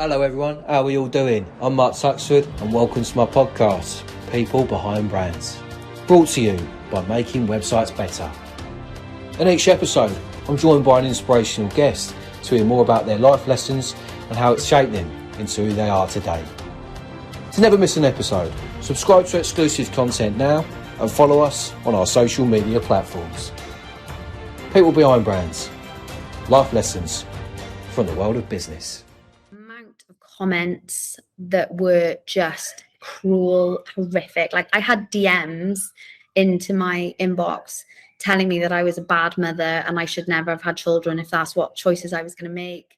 Hello everyone, how are we all doing? I'm Mark Tuxford and welcome to my podcast, People Behind Brands. Brought to you by Making Websites Better. In each episode, I'm joined by an inspirational guest to hear more about their life lessons and how it's shaped them into who they are today. To never miss an episode, subscribe to exclusive content now and follow us on our social media platforms. People Behind Brands, life lessons from the world of business. Amount of comments that were just cruel, horrific. Like, I had DMs into my inbox telling me that I was a bad mother and I should never have had children if that's what choices I was going to make.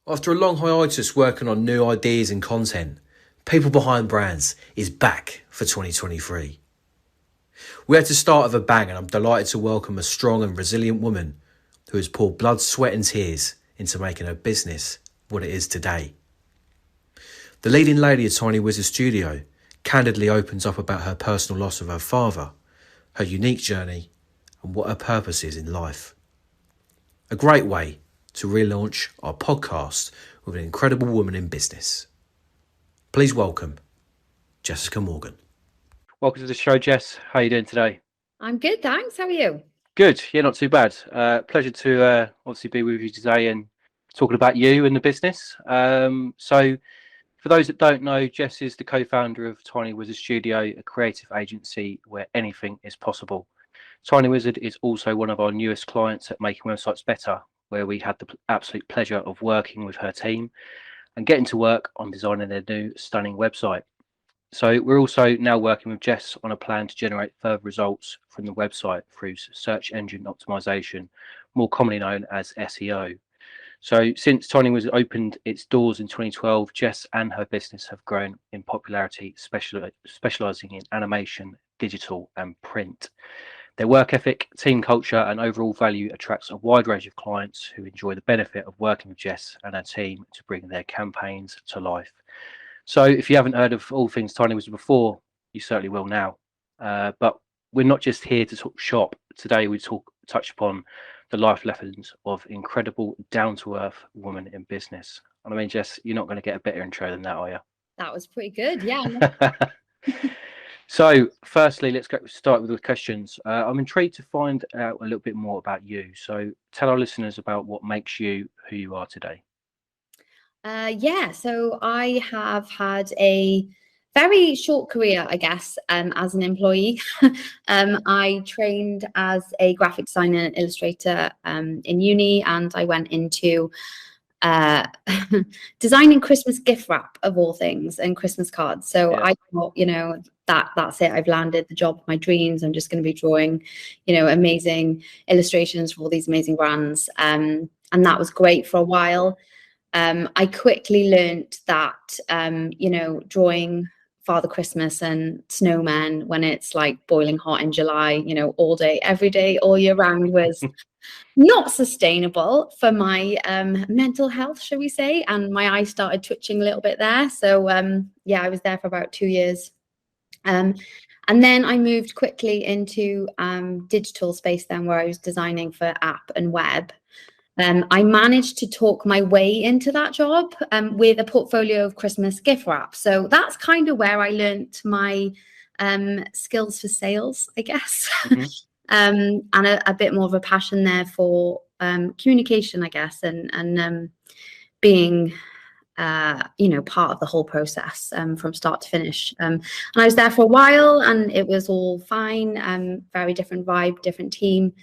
After a long hiatus working on new ideas and content, People Behind Brands is back for 2023. We're at the start of a bang, and I'm delighted to welcome a strong and resilient woman who has poured blood, sweat and tears into making her business what it is today. The leading lady of Tiny Wizard Studio candidly opens up about her personal loss of her father, her unique journey and what her purpose is in life. A great way to relaunch our podcast with an incredible woman in business. Please welcome Jess Morgan. Welcome to the show, Jess. How are you doing today? I'm good, thanks. How are you? Good. Yeah, not too bad. Pleasure to obviously be with you today and talking about you and the business. So for those that don't know, Jess is the co-founder of Tiny Wizard Studio, a creative agency where anything is possible. Tiny Wizard is also one of our newest clients at Making Websites Better, where we had the absolute pleasure of working with her team and getting to work on designing their new stunning website. So we're also now working with Jess on a plan to generate further results from the website through search engine optimization, more commonly known as SEO. So since Tiny Wizard opened its doors in 2012, Jess and her business have grown in popularity, specializing in animation, digital and print. Their work ethic, team culture and overall value attracts a wide range of clients who enjoy the benefit of working with Jess and her team to bring their campaigns to life. So if you haven't heard of all things Tiny Wizard before, you certainly will now. But we're not just here to talk shop. Today we touch upon the life lessons of incredible, down-to-earth woman in business. And I mean, Jess, you're not going to get a better intro than that, are you? That was pretty good, yeah. So firstly, let's start with the questions. I'm intrigued to find out a little bit more about you. So tell our listeners about what makes you who you are today. So I have had a very short career, I guess, as an employee. I trained as a graphic designer and illustrator in uni, and I went into designing Christmas gift wrap, of all things, and Christmas cards. So yeah. I thought, that's it. I've landed the job of my dreams. I'm just going to be drawing, amazing illustrations for all these amazing brands. And that was great for a while. I quickly learned that, drawing Father Christmas and snowmen when it's like boiling hot in July, all day, every day, all year round was not sustainable for my mental health, shall we say. And my eyes started twitching a little bit there. So, I was there for about 2 years. And then I moved quickly into digital space then, where I was designing for app and web. I managed to talk my way into that job with a portfolio of Christmas gift wrap. So that's kind of where I learnt my skills for sales, I guess, mm-hmm. And a bit more of a passion there for communication, I guess, and being, part of the whole process from start to finish. And I was there for a while and it was all fine, very different vibe, different team.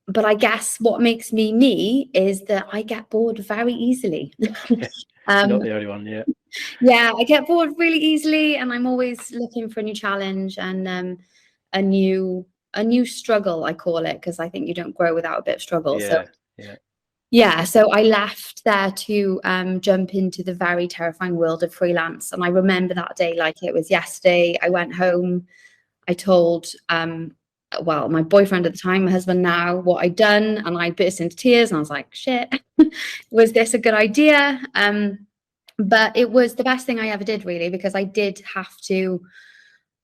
But I guess what makes me me is that I get bored very easily. Not the only one, yeah. Yeah, I get bored really easily, and I'm always looking for a new challenge and a new struggle, I call it, because I think you don't grow without a bit of struggle. So I left there to jump into the very terrifying world of freelance. And I remember that day like it was yesterday. I went home. I told my boyfriend at the time, my husband now, what I'd done, and I burst into tears and I was like, shit, was this a good idea? But it was the best thing I ever did, really, because I did have to,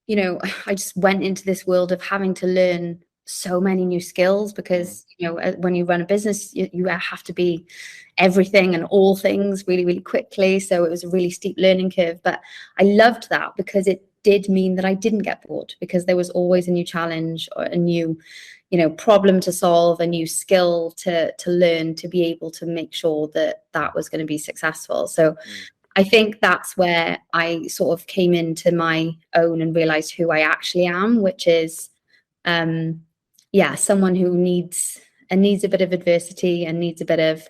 I just went into this world of having to learn so many new skills because, you know, when you run a business, you have to be everything and all things really, really quickly. So it was a really steep learning curve. But I loved that because it did mean that I didn't get bored, because there was always a new challenge or a new, you know, problem to solve, a new skill to learn, to be able to make sure that that was going to be successful. So I think that's where I sort of came into my own and realized who I actually am, which is, someone who needs a bit of adversity and needs a bit of,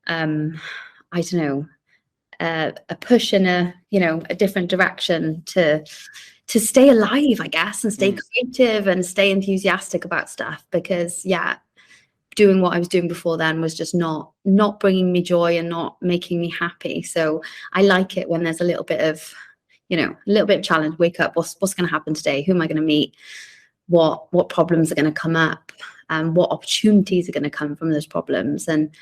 I don't know, a push in a, you know, a different direction to stay alive, I guess, and stay creative and stay enthusiastic about stuff. Because doing what I was doing before then was just not bringing me joy and not making me happy. So I like it when there's a little bit of, you know, a little bit of challenge. Wake up, what's going to happen today? Who am I going to meet? What problems are going to come up? What opportunities are going to come from those problems? And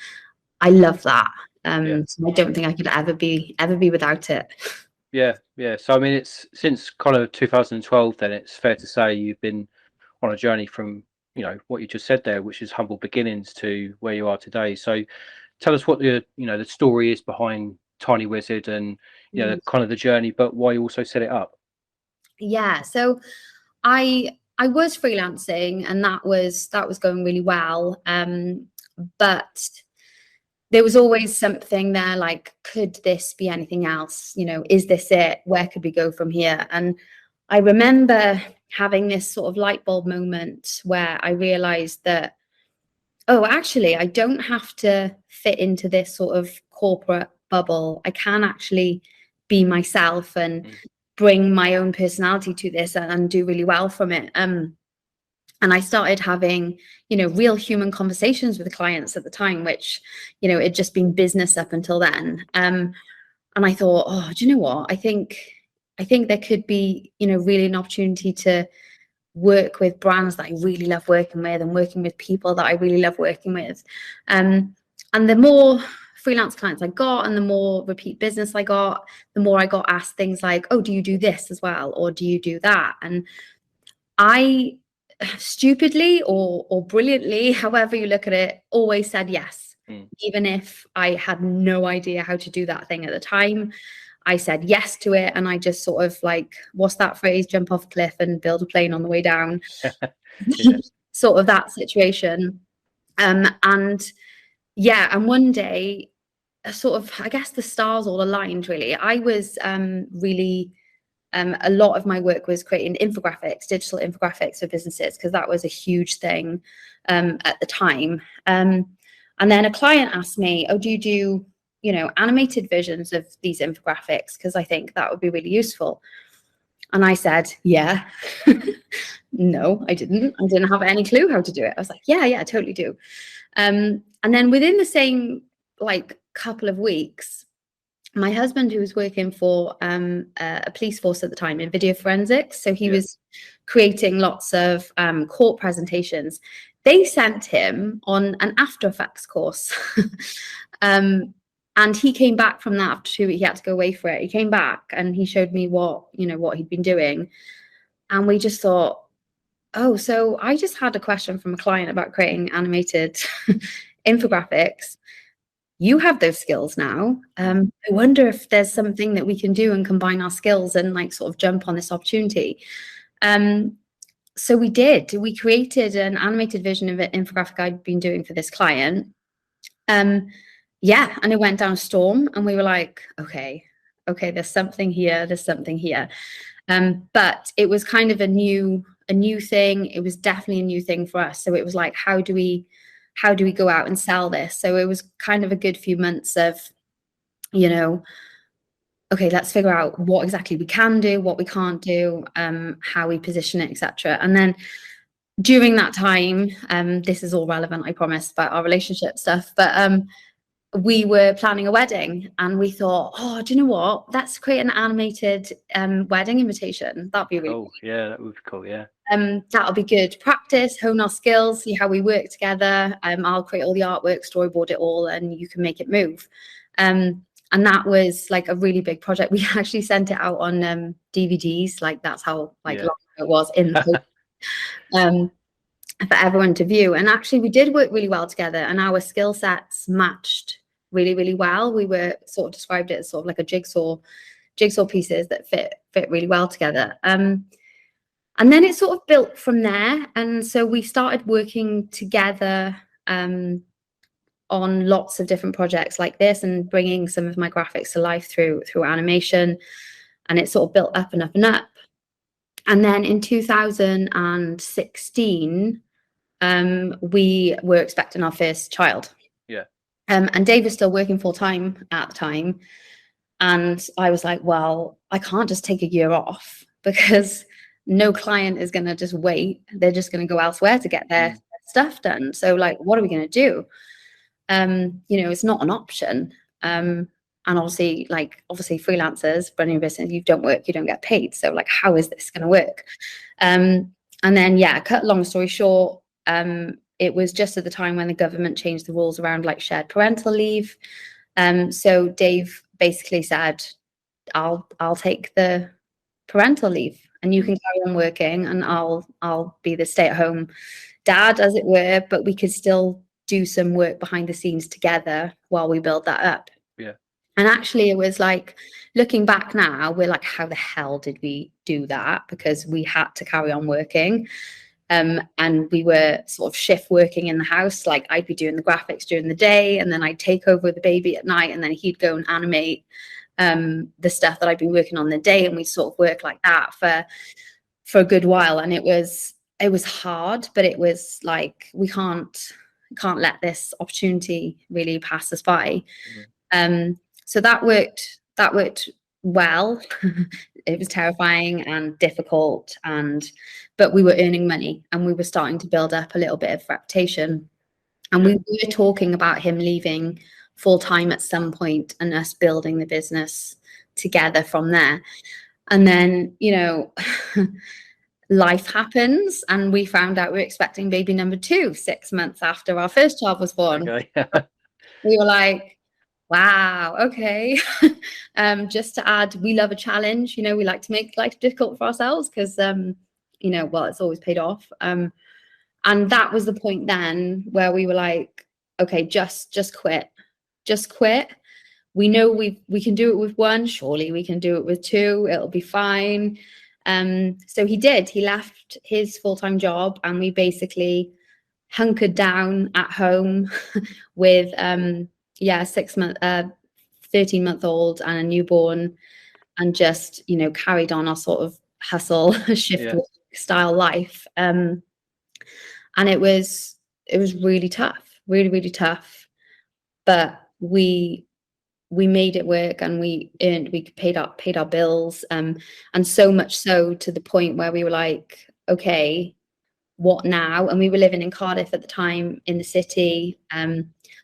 I love that. So I don't think I could ever be without it. Yeah. So I mean, it's since kind of 2012. Then it's fair to say you've been on a journey from, you know, what you just said there, which is humble beginnings, to where you are today. So tell us what the story is behind Tiny Wizard, and you know, kind of the journey, but why you also set it up. Yeah. So I was freelancing, and that was going really well. But there was always something there, like, could this be anything else? You know, is this it? Where could we go from here? And I remember having this sort of light bulb moment where I realized that, oh, actually, I don't have to fit into this sort of corporate bubble. I can actually be myself and bring my own personality to this and do really well from it. And I started having, you know, real human conversations with the clients at the time, which, you know, it'd just been business up until then. And I thought, oh, do you know what? I think there could be, you know, really an opportunity to work with brands that I really love working with, and working with people that I really love working with. And the more freelance clients I got, and the more repeat business I got, the more I got asked things like, oh, do you do this as well? Or do you do that? And I stupidly or brilliantly, however you look at it, always said yes, even if I had no idea how to do that thing at the time. I said yes to it, and I just sort of, like, what's that phrase? Jump off a cliff and build a plane on the way down. Sort of that situation. And one day, sort of, I guess the stars all aligned, really. I was really a lot of my work was creating infographics, digital infographics for businesses, because that was a huge thing at the time. And then a client asked me, oh, do you do, you know, animated versions of these infographics? Because I think that would be really useful. And I said, yeah. No, I didn't have any clue how to do it. I was like, yeah, I totally do. And then within the same, like, couple of weeks, my husband, who was working for a police force at the time in video forensics, so he was creating lots of court presentations. They sent him on an After Effects course. And he came back from that after 2 weeks. He had to go away for it. He came back and he showed me what he'd been doing. And we just thought, oh, so I just had a question from a client about creating animated infographics. You have those skills now. I wonder if there's something that we can do and combine our skills and, like, sort of jump on this opportunity. So we did. We created an animated version of an infographic I'd been doing for this client. And it went down a storm, and we were like, okay, there's something here. But it was kind of a new thing. It was definitely a new thing for us. So it was like, how do we go out and sell this? So it was kind of a good few months of, you know, okay, let's figure out what exactly we can do, what we can't do, how we position it, etc. And then during that time, this is all relevant, I promise, about our relationship stuff, but we were planning a wedding, and we thought, oh, do you know what? Let's create an animated wedding invitation. That'd be really cool. Yeah, that would be cool. Yeah. That'll be good. Practice, hone our skills, see how we work together. I'll create all the artwork, storyboard it all, and you can make it move. And that was, like, a really big project. We actually sent it out on DVDs. Like, that's how long it was in the for everyone to view. And actually we did work really well together, and our skill sets matched really, really well. We were sort of described it as sort of like a jigsaw pieces that fit really well together. And then it sort of built from there. And so we started working together on lots of different projects like this, and bringing some of my graphics to life through animation. And it sort of built up and up and up. And then in 2016, we were expecting our first child. Yeah. And Dave was still working full time at the time. And I was like, well, I can't just take a year off, because no client is going to just wait. They're just going to go elsewhere to get their stuff done. So like, what are we going to do? It's not an option. And obviously freelancers running a business, you don't work, you don't get paid. So like, how is this going to work? And then, cut long story short, it was just at the time when the government changed the rules around like shared parental leave. So Dave basically said, I'll take the parental leave, and you can carry on working, and I'll be the stay-at-home dad, as it were, but we could still do some work behind the scenes together while we build that up. Yeah. And actually it was like, looking back now, we're like, how the hell did we do that? Because we had to carry on working. And we were sort of shift working in the house. Like, I'd be doing the graphics during the day, and then I'd take over the baby at night, and then he'd go and animate the stuff that I'd been working on the day. And we sort of work like that for a good while. And it was hard, but it was like, we can't let this opportunity really pass us by. So that worked well. It was terrifying and difficult, but we were earning money, and we were starting to build up a little bit of reputation. And we were talking about him leaving full time at some point, and us building the business together from there. And then, life happens, and we found out we were expecting baby number 2 6 months after our first child was born. Okay. We were like, wow, okay. Just to add, we love a challenge. We like to make life difficult for ourselves, because it's always paid off. And that was the point then where we were like, okay, just quit. We know we can do it with 1, surely we can do it with 2, it'll be fine. So he did. He left his full-time job, and we basically hunkered down at home with 13-month-old and a newborn, and just carried on our sort of hustle shift style life. And it was really tough, really tough, but we made it work, and we paid our bills, and so much so to the point where we were like, okay, what now? And we were living in Cardiff at the time, in the city.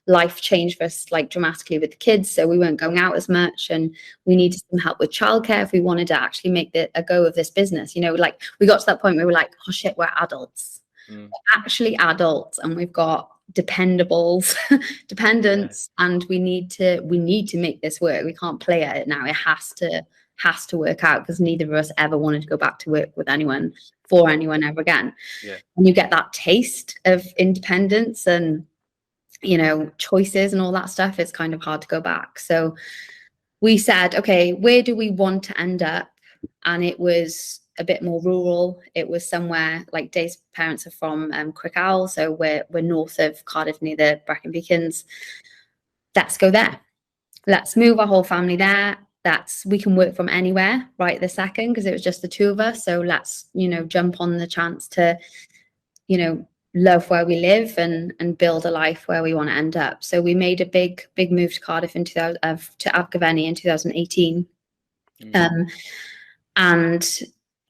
Life changed for us like dramatically with the kids, so we weren't going out as much, and we needed some help with childcare if we wanted to actually make a go of this business. Like, we got to that point where we were like, oh shit, we're adults. We're actually adults, and we've got dependents, and we need to make this work. We can't play at it now. It has to work out, because neither of us ever wanted to go back to work with anyone, for anyone, ever again. And you get that taste of independence and choices and all that stuff, it's kind of hard to go back. So we said, okay, where do we want to end up? And it was a bit more rural. It was somewhere like, Dave's parents are from Crickhowell, so we're north of Cardiff, near the Brecon Beacons. Let's go there. Let's move our whole family there. We can work from anywhere right this second, because it was just the 2 of us. So let's jump on the chance to love where we live and build a life where we want to end up. So we made a big move to Cardiff to Abergavenny in 2018, and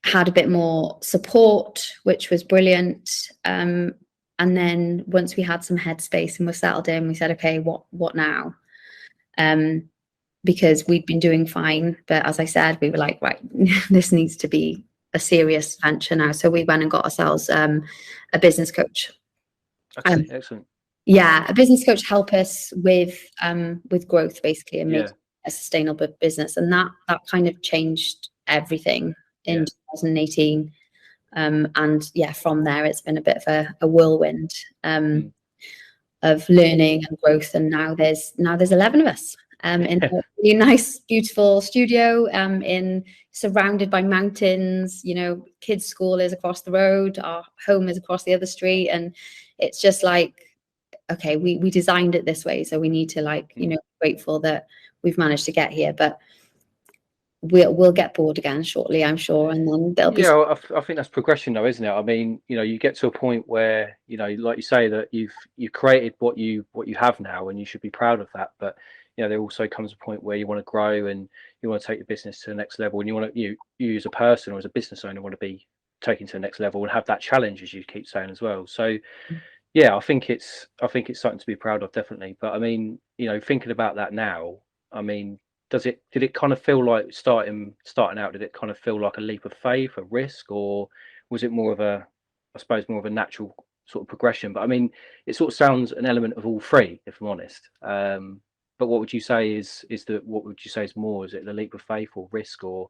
had a bit more support, which was brilliant. And then once we had some headspace and were settled in, we said, okay, what now? Because we'd been doing fine, but as I said, we were like, right, this needs to be a serious venture now. So we went and got ourselves a business coach. Okay, excellent. A business coach help us with growth, basically, and make a sustainable business. And that kind of changed everything in 2018. And yeah, from there it's been a bit of a whirlwind of learning and growth. And now there's 11 of us in a really nice, beautiful studio, in surrounded by mountains. You know, kids' school is across the road, our home is across the other street, and it's just like, okay, we designed it this way, so we need to, like, you know, grateful that we've managed to get here. But we'll get bored again shortly, I'm sure, and then there'll be. Yeah, I think that's progression, though, isn't it? I mean, you know, you get to a point where, you know, like you say, that you've created what you have now, and you should be proud of that. But you know, there also comes a point where you want to grow and you want to take your business to the next level, and you want to you as a person or as a business owner want to be taken to the next level and have that challenge, as you keep saying as well. So yeah, I think it's something to be proud of, definitely. But I mean, you know, thinking about that now, I mean, did it kind of feel like starting out, did it kind of feel like a leap of faith, a risk, or was it more of a, I suppose, more of a natural sort of progression? But I mean, it sort of sounds an element of all three, if I'm honest. But what would you say is more? Is it the leap of faith or risk, or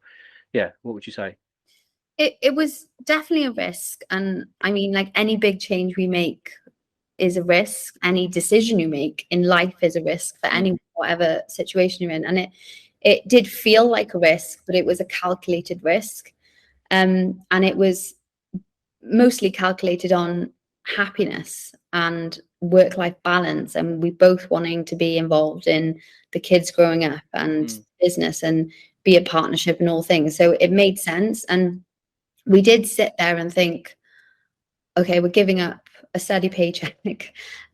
yeah, what would you say? It was definitely a risk. And I mean, like any big change we make is a risk. Any decision you make in life is a risk for any whatever situation you're in. And it did feel like a risk, but it was a calculated risk. And it was mostly calculated on happiness and work-life balance, and we both wanting to be involved in the kids growing up and business and be a partnership in all things. So it made sense. And we did sit there and think, okay, we're giving up a steady paycheck.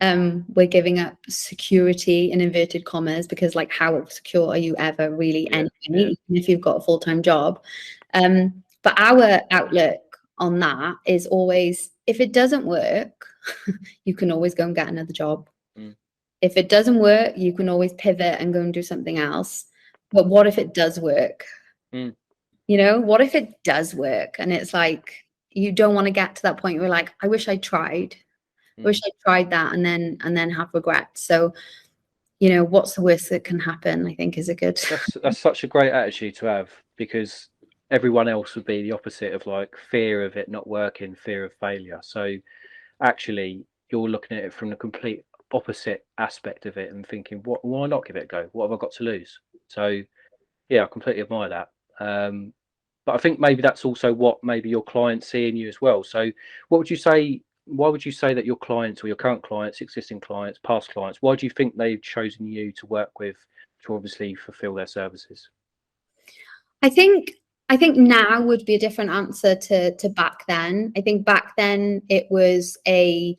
We're giving up security in inverted commas, because like, how secure are you ever really anyway, even if you've got a full-time job? But our outlook on that is always, if it doesn't work, you can always go and get another job. If it doesn't work, you can always pivot and go and do something else. But what if it does work? You know, what if it does work? And it's like, you don't want to get to that point where like, I wish I tried. I wish I tried that, and then have regrets. So, you know, what's the worst that can happen, I think, is a good. That's such a great attitude to have, because everyone else would be the opposite of like fear of it not working, fear of failure. So actually, you're looking at it from the complete opposite aspect of it and thinking, why not give it a go? What have I got to lose? So yeah, I completely admire that. But I think maybe that's also what maybe your clients see in you as well. So what would you say? Why would you say that your clients, or your current clients, existing clients, past clients, why do you think they've chosen you to work with to obviously fulfill their services? I think now would be a different answer to back then. I think back then it was I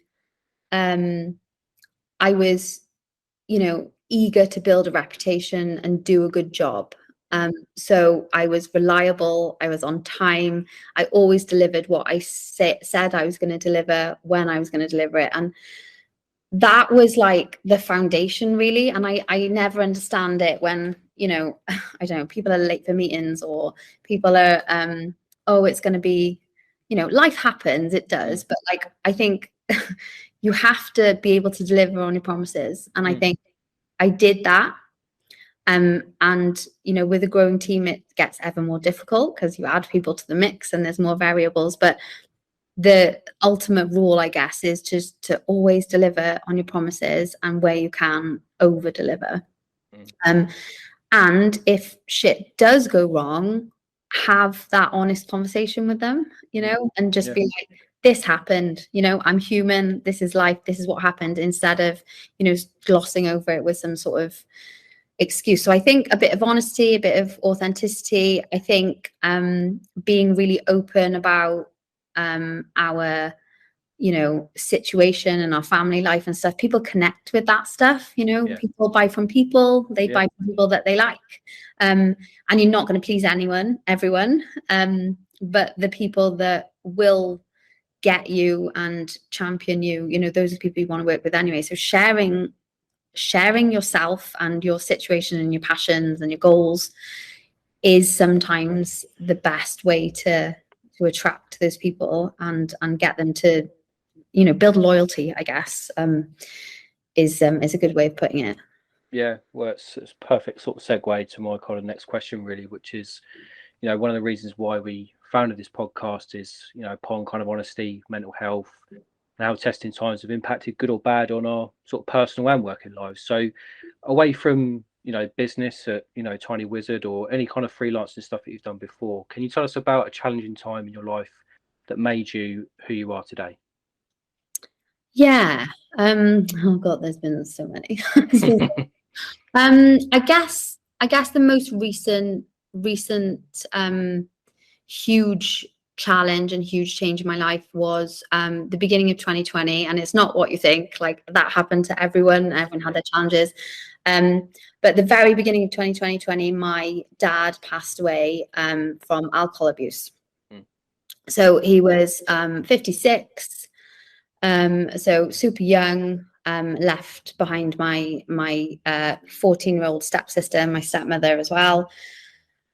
was, you know, eager to build a reputation and do a good job. So I was reliable, I was on time, I always delivered what I said I was going to deliver when I was going to deliver it. And that was like the foundation, really. And I never understand it when, you know, I don't know, people are late for meetings, or people are, oh, it's going to be, you know, life happens, it does. But like, I think you have to be able to deliver on your promises. And I think I did that. And, you know, with a growing team, it gets ever more difficult because you add people to the mix and there's more variables. But the ultimate rule, I guess, is just to always deliver on your promises, and where you can, over deliver. And if shit does go wrong, have that honest conversation with them, you know, and just be like, this happened, you know, I'm human, this is life, this is what happened, instead of, you know, glossing over it with some sort of excuse. So I think a bit of honesty, a bit of authenticity. I think being really open about our, you know, situation and our family life and stuff. People connect with that stuff, you know. People buy from people, they buy from people that they like. And you're not going to please everyone, but the people that will get you and champion you, you know, those are the people you want to work with anyway. So sharing yourself and your situation and your passions and your goals is sometimes the best way to attract those people and get them to, you know, build loyalty, I guess, is a good way of putting it. Yeah, well, it's a perfect sort of segue to my kind of next question, really, which is, you know, one of the reasons why we founded this podcast is, you know, upon kind of honesty, mental health, and how testing times have impacted, good or bad, on our sort of personal and working lives. So away from, you know, business at, you know, Tiny Wizard or any kind of freelancing stuff that you've done before, can you tell us about a challenging time in your life that made you who you are today? Yeah. Oh God, there's been so many. I guess the most recent huge challenge and huge change in my life was the beginning of 2020, and it's not what you think. Like, that happened to everyone. Everyone had their challenges. But the very beginning of 2020, my dad passed away from alcohol abuse. So he was 56, so super young. Left behind my 14-year-old stepsister, my stepmother as well.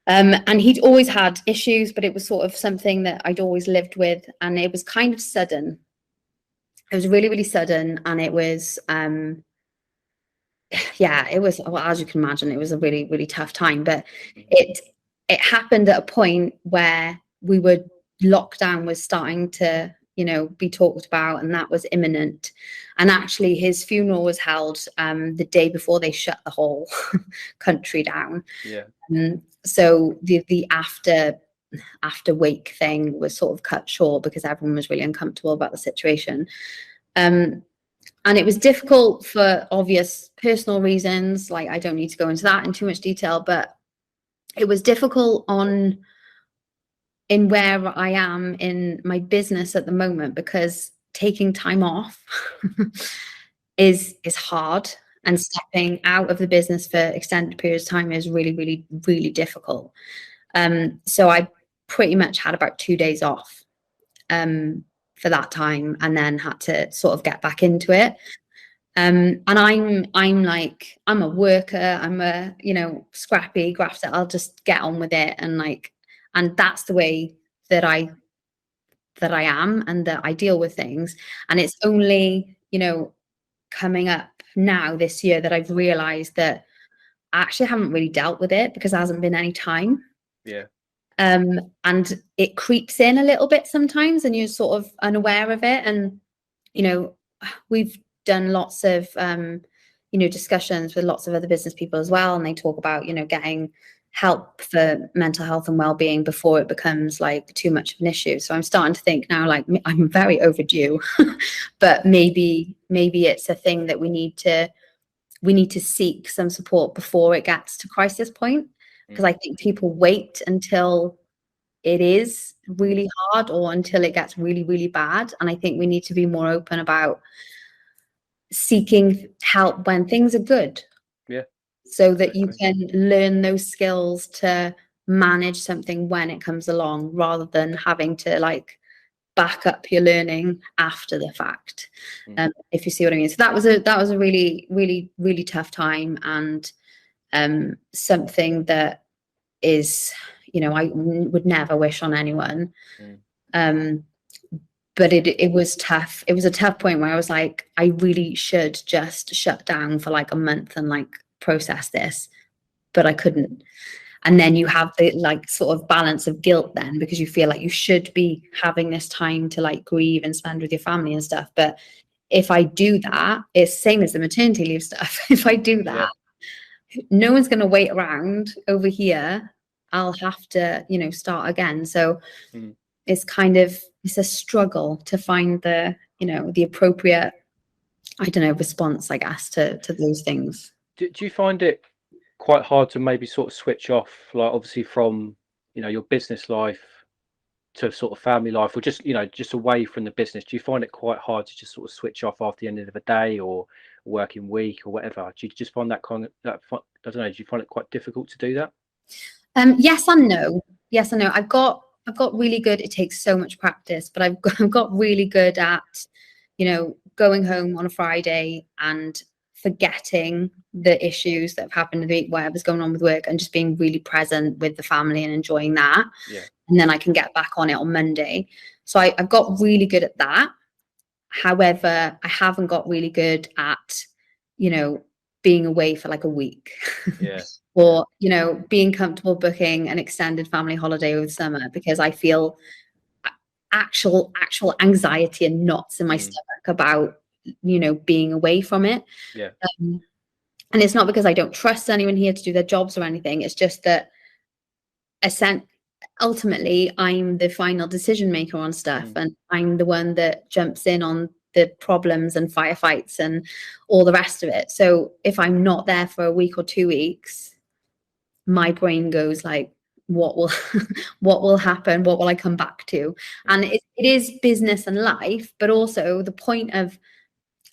And he'd always had issues, but it was sort of something that I'd always lived with, and it was kind of sudden. It was really, really sudden, and it was it was, well, as you can imagine, it was a really, really tough time. But it happened at a point where lockdown was starting to, you know, be talked about, and that was imminent. And actually his funeral was held the day before they shut the whole country down. So the after wake thing was sort of cut short because everyone was really uncomfortable about the situation. And it was difficult for obvious personal reasons. Like, I don't need to go into that in too much detail, but it was difficult in where I am in my business at the moment, because taking time off is hard, and stepping out of the business for extended periods of time is really, really, really difficult. So I pretty much had about 2 days off for that time, and then had to sort of get back into it. And I'm a worker, I'm a, you know, scrappy grafter. I'll just get on with it, and that's the way that I am, and that I deal with things. And it's only, you know, coming up now this year that I've realized that I actually haven't really dealt with it, because there hasn't been any time. And it creeps in a little bit sometimes, and you're sort of unaware of it. And, you know, we've done lots of you know, discussions with lots of other business people as well, and they talk about, you know, getting help for mental health and well-being before it becomes like too much of an issue. So I'm starting to think now, like, I'm very overdue. But maybe it's a thing that we need to seek some support before it gets to crisis point, because I think people wait until it is really hard, or until it gets really, really bad. And I think we need to be more open about seeking help when things are good, so that you can learn those skills to manage something when it comes along, rather than having to like back up your learning after the fact. If you see what I mean. So that was a really, really, really tough time, and something that is, you know, I would never wish on anyone. But it was tough. It was a tough point where I was like, I really should just shut down for like a month and like process this, but I couldn't. And then you have the like sort of balance of guilt then, because you feel like you should be having this time to like grieve and spend with your family and stuff. But if I do that, it's same as the maternity leave stuff. If I do that, no one's going to wait around over here. I'll have to, you know, start again. So it's kind of, it's a struggle to find the, you know, the appropriate, I don't know, response, I guess, to those things. Do you find it quite hard to maybe sort of switch off, like obviously from, you know, your business life to sort of family life, or just, you know, just away from the business? Do you find it quite hard to just sort of switch off after the end of a day or working week or whatever? Do you just find that kind of, I don't know, do you find it quite difficult to do that? Yes and no. I've got really good, it takes so much practice, but I've got really good at, you know, going home on a Friday and forgetting the issues that have happened in the week, whatever's going on with work, and just being really present with the family and enjoying that. And then I can get back on it on Monday. So I've got really good at that. However, I haven't got really good at, you know, being away for like a week. Yeah. Or, you know, being comfortable booking an extended family holiday over the summer because I feel actual anxiety and knots in my stomach about, you know, being away from it. Yeah. And it's not because I don't trust anyone here to do their jobs or anything. It's just that ultimately I'm the final decision maker on stuff, and I'm the one that jumps in on the problems and firefights and all the rest of it. So if I'm not there for a week or 2 weeks, my brain goes like, what will what will happen? What will I come back to? And it is business and life, but also the point of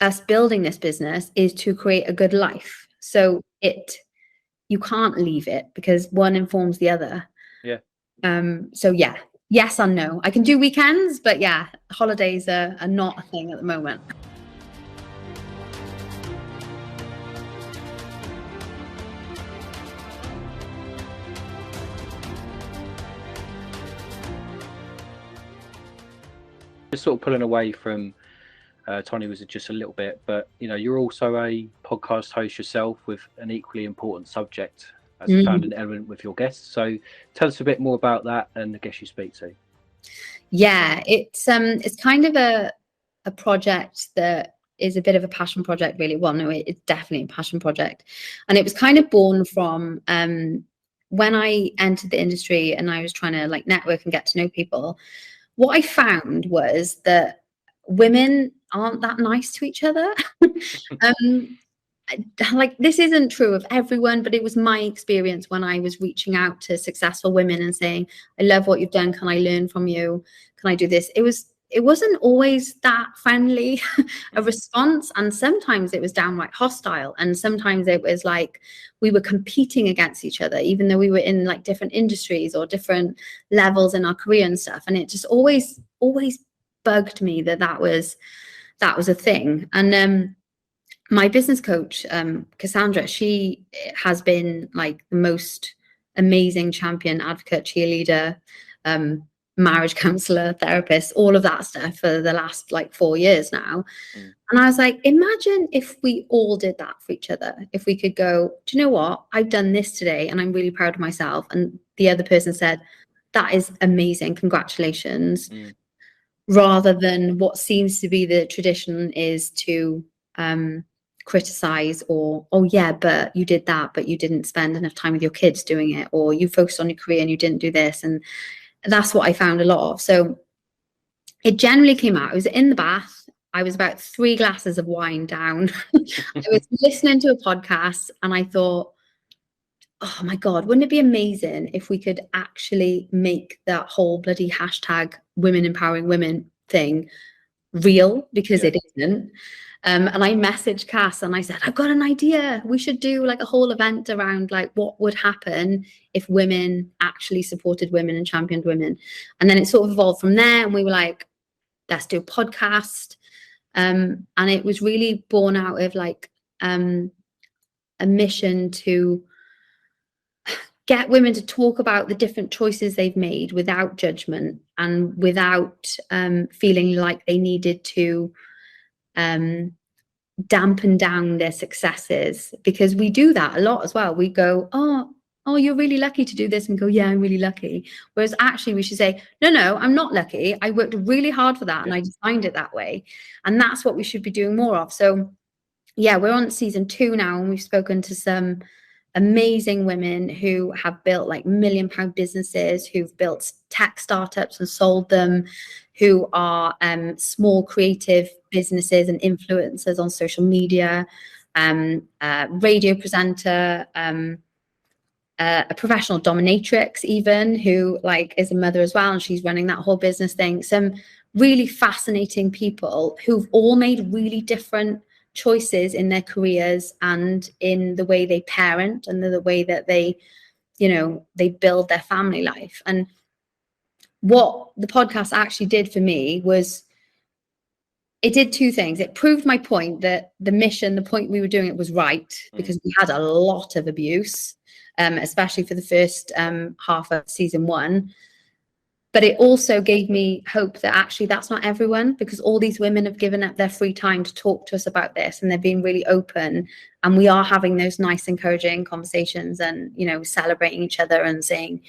us building this business is to create a good life. So you can't leave it because one informs the other. Yeah. So yeah, yes and no. I can do weekends, but yeah, holidays are not a thing at the moment. Just sort of pulling away from Tony was just a little bit, but you know, you're also a podcast host yourself with an equally important subject as a founding element with your guests. So tell us a bit more about that and the guests you speak to. Yeah, it's kind of a project that is a bit of a passion project, really. Well, no, it's definitely a passion project. And it was kind of born from when I entered the industry and I was trying to like network and get to know people. What I found was that women aren't that nice to each other. Like, this isn't true of everyone, but it was my experience when I was reaching out to successful women and saying, I love what you've done. Can I learn from you? Can I do this? It wasn't always that friendly a response. And sometimes it was downright hostile. And sometimes it was like we were competing against each other, even though we were in like different industries or different levels in our career and stuff. And it just always bugged me that was a thing. And my business coach, Cassandra, she has been like the most amazing champion, advocate, cheerleader, marriage counselor, therapist, all of that stuff for the last like 4 years now. And I was like, imagine if we all did that for each other. If we could go, do you know what? I've done this today and I'm really proud of myself. And the other person said, that is amazing. Congratulations. Rather than what seems to be the tradition is to criticize or, oh yeah, but you did that, but you didn't spend enough time with your kids doing it, or you focused on your career and you didn't do this. And that's what I found a lot of. So it generally came out, I was in the bath, I was about 3 glasses of wine down. I was listening to a podcast and I thought, oh my God, wouldn't it be amazing if we could actually make that whole bloody hashtag women empowering women thing real? Because it isn't. And I messaged Cass and I said, I've got an idea. We should do like a whole event around like what would happen if women actually supported women and championed women. And then it sort of evolved from there. And we were like, let's do a podcast. And it was really born out of like a mission to get women to talk about the different choices they've made without judgment and without feeling like they needed to dampen down their successes, because we do that a lot as well. We go, oh, you're really lucky to do this, and go, yeah, I'm really lucky. Whereas actually we should say, no, I'm not lucky. I worked really hard for that and I designed it that way. And that's what we should be doing more of. So yeah, we're on season 2 now, and we've spoken to some amazing women who have built like £1 million businesses, who've built tech startups and sold them, who are small creative businesses and influencers on social media, radio presenter, a professional dominatrix even, who like is a mother as well, and she's running that whole business thing. Some really fascinating people who've all made really different choices in their careers and in the way they parent and the way that they, you know, they build their family life. And what the podcast actually did for me was it did 2 things. It proved my point that the mission, the point we were doing it was right, because we had a lot of abuse, especially for the first half of season 1. But it also gave me hope that actually that's not everyone, because all these women have given up their free time to talk to us about this, and they're being really open, and we are having those nice, encouraging conversations, and, you know, celebrating each other and saying,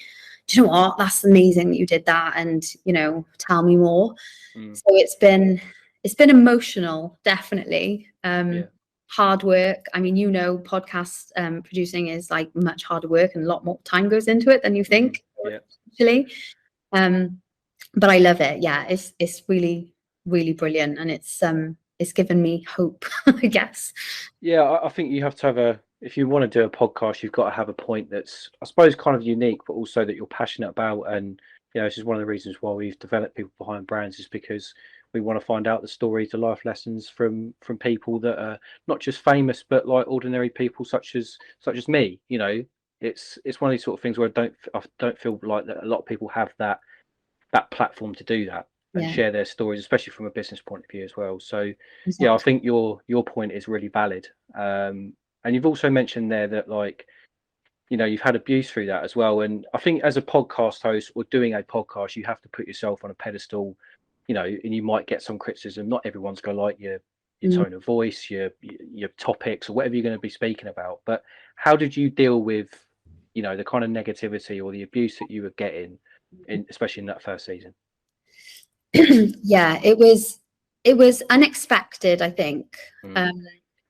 do you know what, that's amazing that you did that, and, you know, tell me more. So it's been emotional, definitely. Hard work. I mean, you know, podcast producing is like much harder work, and a lot more time goes into it than you think. Actually. But I love it. Yeah, it's really, really brilliant, and it's given me hope, I guess. Yeah, I think you have to have if you want to do a podcast, you've got to have a point that's, I suppose, kind of unique, but also that you're passionate about. And, you know, this is one of the reasons why we've developed People Behind Brands, is because we want to find out the stories, the life lessons from people that are not just famous, but like ordinary people such as me. You know, it's one of these sort of things where I don't feel like that a lot of people have that platform to do that and share their stories, especially from a business point of view as well. So yeah, I think your point is really valid. And you've also mentioned there that, like, you know, you've had abuse through that as well. And I think as a podcast host or doing a podcast, you have to put yourself on a pedestal, you know, and you might get some criticism. Not everyone's going to like your tone of voice, your topics, or whatever you're going to be speaking about. But how did you deal with, you know, the kind of negativity or the abuse that you were getting, especially in that first season? Yeah, it was unexpected, I think.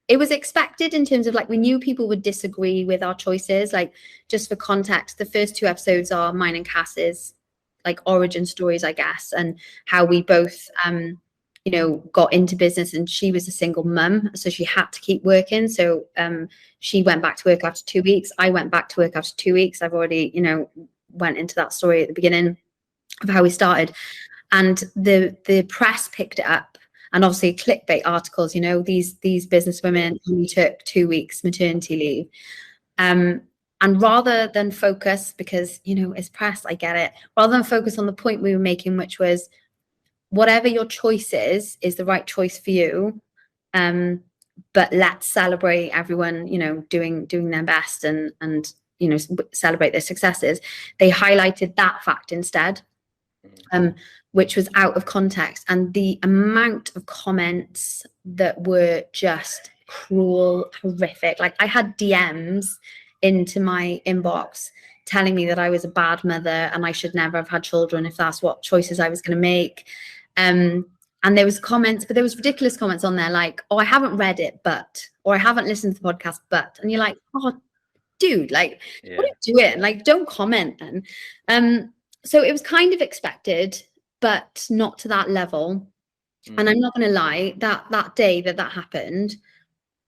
It was expected in terms of, like, we knew people would disagree with our choices. Like, just for context, the first 2 episodes are mine and Cass's, like, origin stories, I guess, and how we both you know, got into business. And she was a single mum, so she had to keep working. So she went back to work after 2 weeks. I went back to work after 2 weeks. I've already, you know, went into that story at the beginning of how we started. And the press picked it up, and obviously clickbait articles, you know, these business women only took 2 weeks maternity leave. And rather than focus, because, you know, it's press, I get it, rather than focus on the point we were making, which was whatever your choice is the right choice for you. But let's celebrate everyone, you know, doing their best, and you know, celebrate their successes. They highlighted that fact instead. Which was out of context, and the amount of comments that were just cruel, horrific. Like, I had DMs into my inbox telling me that I was a bad mother and I should never have had children if that's what choices I was going to make. And there was comments, but there was ridiculous comments on there, like, oh, I haven't read it, but, or I haven't listened to the podcast, but, and you're like, oh, dude, like, what are you doing? Like, don't comment then. So it was kind of expected, but not to that level. And I'm not going to lie, that day that happened,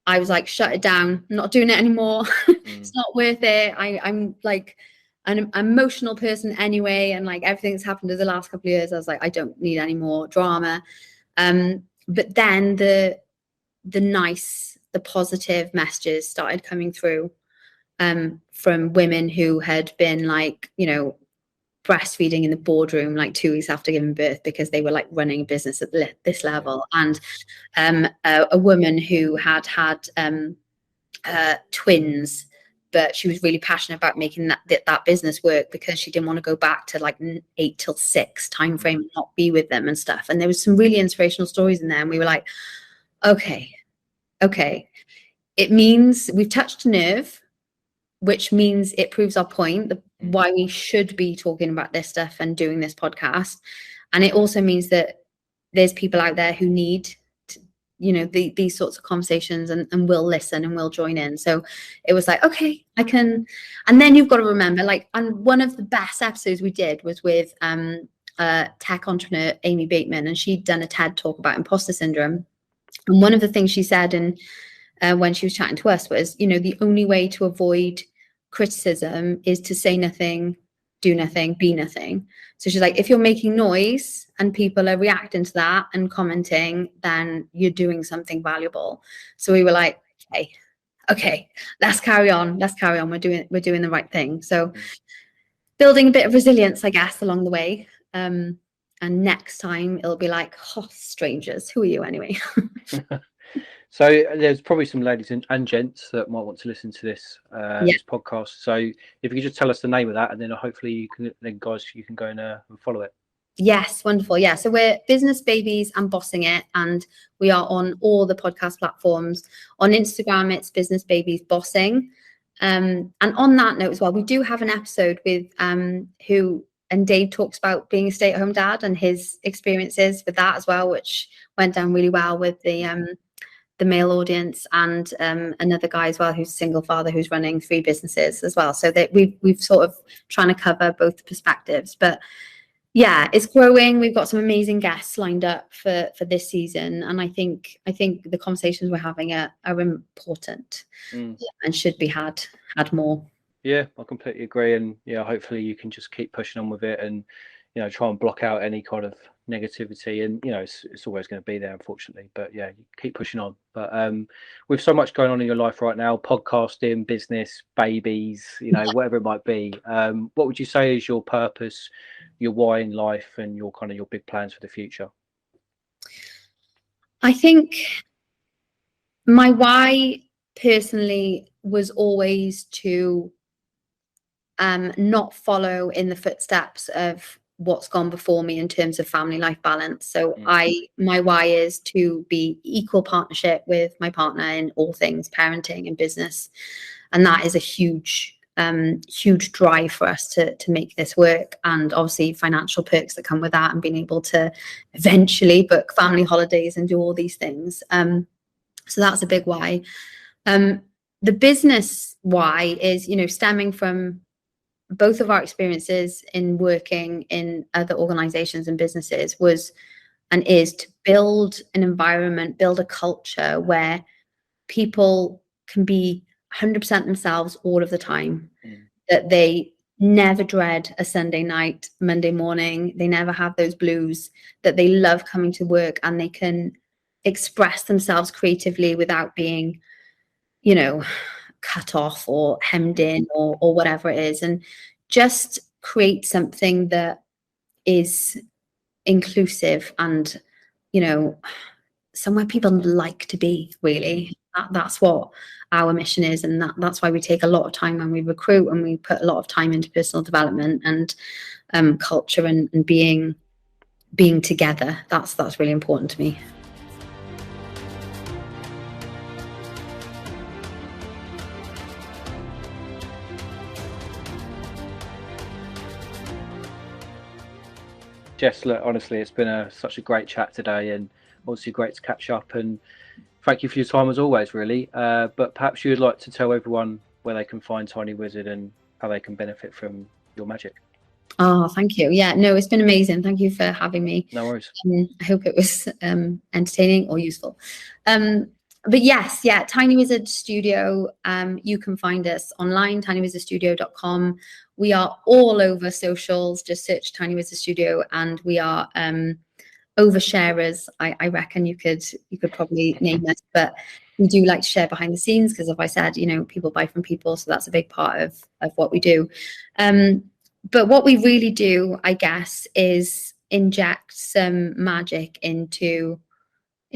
I was like, shut it down. I'm not doing it anymore. It's not worth it. I'm like an emotional person anyway. And like everything that's happened in the last couple of years, I was like, I don't need any more drama. But then the positive messages started coming through from women who had been, like, you know, breastfeeding in the boardroom like 2 weeks after giving birth because they were like running a business at this level, and a woman who had twins, but she was really passionate about making that business work because she didn't want to go back to like 8 till 6 time frame and not be with them and stuff. And there was some really inspirational stories in there, and we were like, okay, it means we've touched a nerve, which means it proves our point, why we should be talking about this stuff and doing this podcast. And it also means that there's people out there who need to, you know, these sorts of conversations, and will listen and will join in. So it was like, okay, I can. And then you've got to remember, like, and one of the best episodes we did was with tech entrepreneur Amy Bateman, and she'd done a TED talk about imposter syndrome. And one of the things she said when she was chatting to us was, you know, the only way to avoid criticism is to say nothing, do nothing, be nothing. So she's like, if you're making noise and people are reacting to that and commenting, then you're doing something valuable. So we were like, okay, let's carry on. We're doing the right thing. So building a bit of resilience, I guess, along the way. And next time it'll be like, oh, strangers, who are you anyway? So there's probably some ladies and gents that might want to listen to this this podcast. So if you could just tell us the name of that, and then hopefully you can go and follow it. Yes, wonderful. Yeah, so we're Business Babies and Bossing It, and we are on all the podcast platforms. On Instagram, it's Business Babies Bossing. And on that note as well, we do have an episode with and Dave talks about being a stay-at-home dad and his experiences with that as well, which went down really well with the male audience, and another guy as well who's a single father who's running 3 businesses as well. So that we've sort of trying to cover both perspectives. But yeah, it's growing. We've got some amazing guests lined up for this season, and I think the conversations we're having are important and should be had more. Yeah, I completely agree, and yeah, hopefully you can just keep pushing on with it, and try and block out any kind of negativity. And it's always going to be there, unfortunately. But yeah, you keep pushing on. But with so much going on in your life right now, podcasting, business, babies, whatever it might be, what would you say is your purpose, your why in life, and your big plans for the future? I think my why personally was always to not follow in the footsteps of what's gone before me in terms of family life balance. So my why is to be equal partnership with my partner in all things parenting and business, and that is a huge drive for us to make this work, and obviously financial perks that come with that, and being able to eventually book family holidays and do all these things. So that's a big why. The business why is stemming from both of our experiences in working in other organizations and businesses was and is to build an environment, build a culture where people can be 100% themselves all of the time, that they never dread a Sunday night, Monday morning, they never have those blues, that they love coming to work and they can express themselves creatively without being, cut off or hemmed in or whatever it is, and just create something that is inclusive and somewhere people like to be, really. That's what our mission is, and that's why we take a lot of time when we recruit, and we put a lot of time into personal development and culture and being together. That's really important to me. Jess, look, honestly, it's been such a great chat today, and obviously great to catch up, and thank you for your time as always, really. But perhaps you would like to tell everyone where they can find Tiny Wizard and how they can benefit from your magic. Oh, thank you. Yeah, no, it's been amazing. Thank you for having me. No worries. I hope it was entertaining or useful. But yes, yeah, Tiny Wizard Studio. You can find us online, tinywizardstudio.com. We are all over socials. Just search Tiny Wizard Studio, and we are oversharers. I reckon you could probably name us, but we do like to share behind the scenes because, as I said, people buy from people, so that's a big part of what we do. But what we really do, I guess, is inject some magic into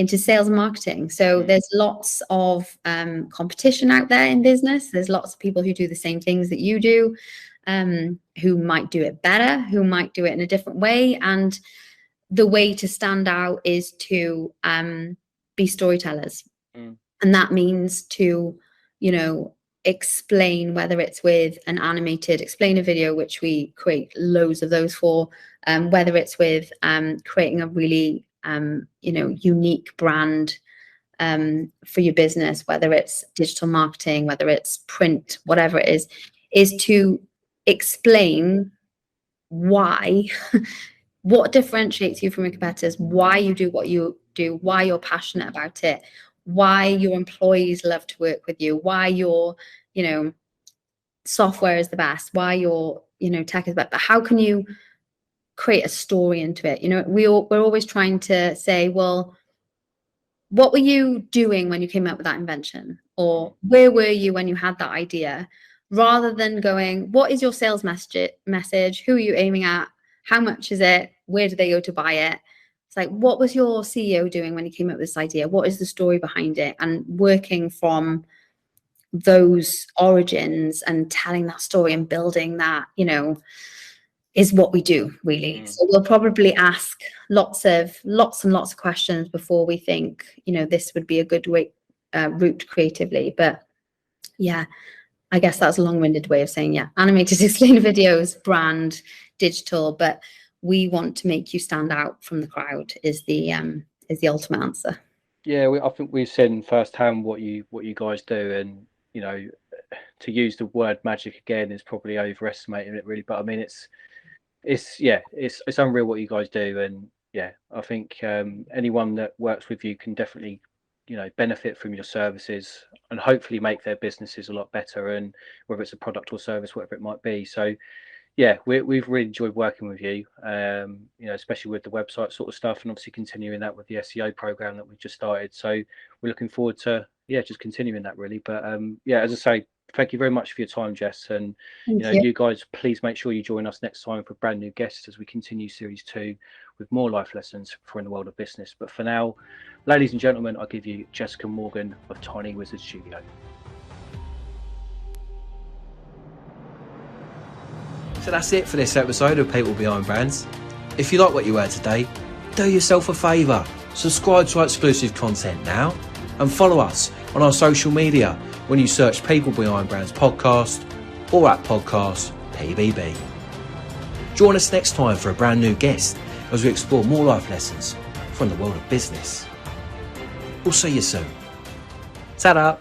sales and marketing. So there's lots of competition out there in business. There's lots of people who do the same things that you do, who might do it better, who might do it in a different way. And the way to stand out is to be storytellers. And that means to, explain, whether it's with an animated explainer video, which we create loads of those for, whether it's with creating a really unique brand for your business, whether it's digital marketing, whether it's print, whatever it is to explain why, what differentiates you from your competitors, why you do what you do, why you're passionate about it, why your employees love to work with you, why your software is the best, why your tech is better. But how can you create a story into it? We're always trying to say, well, what were you doing when you came up with that invention, or where were you when you had that idea, rather than going, what is your sales message, who are you aiming at, how much is it, where do they go to buy it? It's like, what was your CEO doing when he came up with this idea? What is the story behind it? And working from those origins and telling that story and building that, you know, is what we do, really. So we'll probably ask lots and lots of questions before we think, you know, this would be a good way route creatively. But yeah, I guess that's a long-winded way of saying, yeah, animated explainer videos, brand, digital, but we want to make you stand out from the crowd is the ultimate answer. Yeah, I think we've seen firsthand what you guys do, and you know, to use the word magic again is probably overestimating it, really. But I mean, it's unreal what you guys do, and yeah, I think anyone that works with you can definitely, you know, benefit from your services and hopefully make their businesses a lot better, and whether it's a product or service, whatever it might be. So yeah, we've really enjoyed working with you, you know, especially with the website sort of stuff, and obviously continuing that with the SEO program that we've just started. So we're looking forward to, yeah, just continuing that, really. But yeah, as I say, thank you very much for your time, Jess. And Thank you know, you. you guys, please make sure you join us next time for brand new guests as we continue series 2 with more life lessons for in the world of business. But for now, ladies and gentlemen, I'll give you Jessica Morgan of Tiny Wizard Studio. So that's it for this episode of People Behind Brands. If you like what you heard today, do yourself a favour, subscribe to our exclusive content now, and follow us on our social media when you search People Behind Brands podcast or at podcast PBB. Join us next time for a brand new guest as we explore more life lessons from the world of business. We'll see you soon. Ta-da!